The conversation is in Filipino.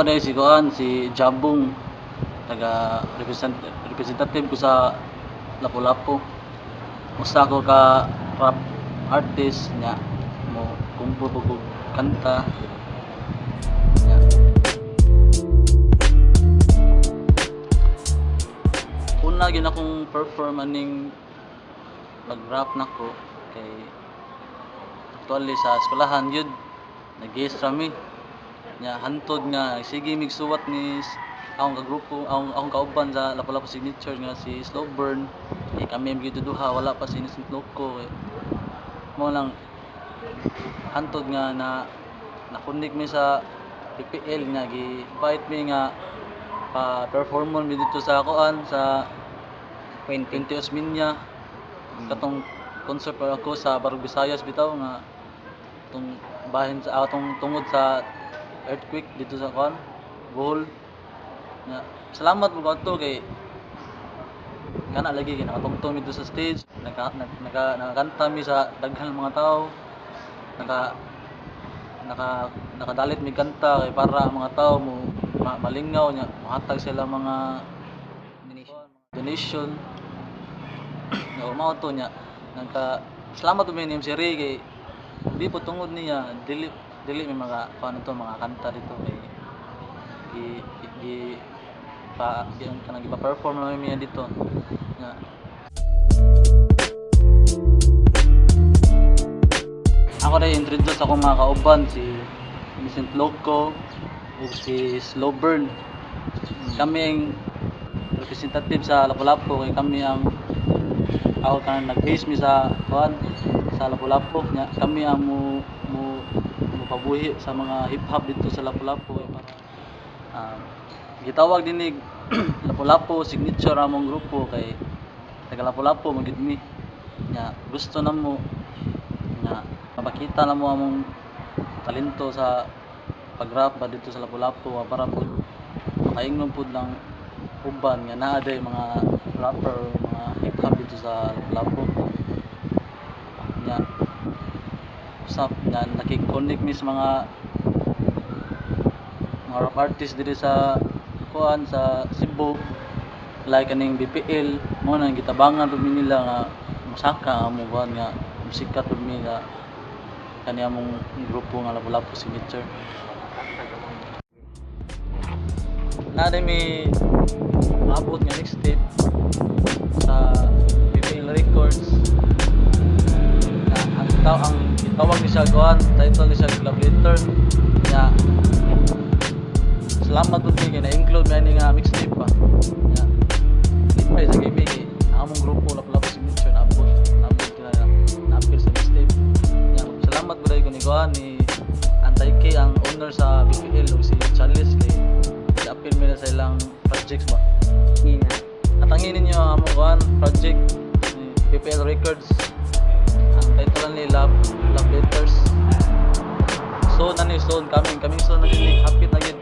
na si Kuan, si Jahbong, representative ko sa Lapu-Lapu. Usa ko ka rap artist nya mo kumpul ko kanta nya. Una gid akong perform aning mag-rap nako kay actually sa eskwelahan yun nag-extra mi nya hantod nga sige migsuwat ni akong kagrupo akong kauban sa Lapu-Lapu signature nga si Slowburn kay kami gyud duha wala pa si Innocent Loco kay mo lang hantod nga nakunik mi sa BPL nga gi-invite mi nga pa-performon mi dito sa kuan sa 20 Osminia katong concert pa ako sa Barug Visayas bitaw nga tong bahin sa atong tungod sa earthquake dito sa kuan Bohol nga salamat mo kadto kay kana lagi kay nakatungtong mi dito sa stage nakakanta mi sa daghang mga tao nakadalit mi kanta kay para ang mga tao mo malingaw nya mahatag sila mga donation nga mao to nya salamat to mi ni MC Ray kay di po tungod niya dili may mga paano to mga kanta dito kay yung kanang ipa-perform namin niya dito nga ako na introduce ako mga kauban si Innocent Loco ug si Slowburn. Kami ang representative sa Lapu-Lapu kay kami ang ako kanang nag-base mi sa kuan sa Lapu-Lapu nya kami ang mo pabuhi sa mga hip hop dito sa Lapu-Lapu gitawag dinig Lapu-Lapu signature among grupo kay taga Lapu-Lapu magid mi nya gusto namo nga mapakita namo among talento sa pag-rap ba dito sa Lapu-Lapu para pud makaingnon pud lang uban nga naa day mga rapper mga hip hop dito sa Lapu-Lapu nya usap nga nakik-connect mi sa mga rap artist diri sa kuan sa Cebu like kaning BPL mo nang gitabangan pud mi nila nga musaka amo kuan nga musika pud mi nga kani among grupo nga Lapu-Lapu signature na mi maabot nga next step sa BPL Records na ang itawag ni siya kuan title ni siya Love Letter nya salamat po kay na-include man nga mixtape pa nya lipay sa kimi among grupo Lapu-Lapu signature naabot na-appeal sa mixtape nya salamat po dahil ko ni kuan ni Antay K ang owner sa BPL ug si Charles kay i-appeal nila sa ilang projects ba natangin ninyo ang among kuan project ni BPL Records ang title ni Love Letters so coming soon na gid hapit na gid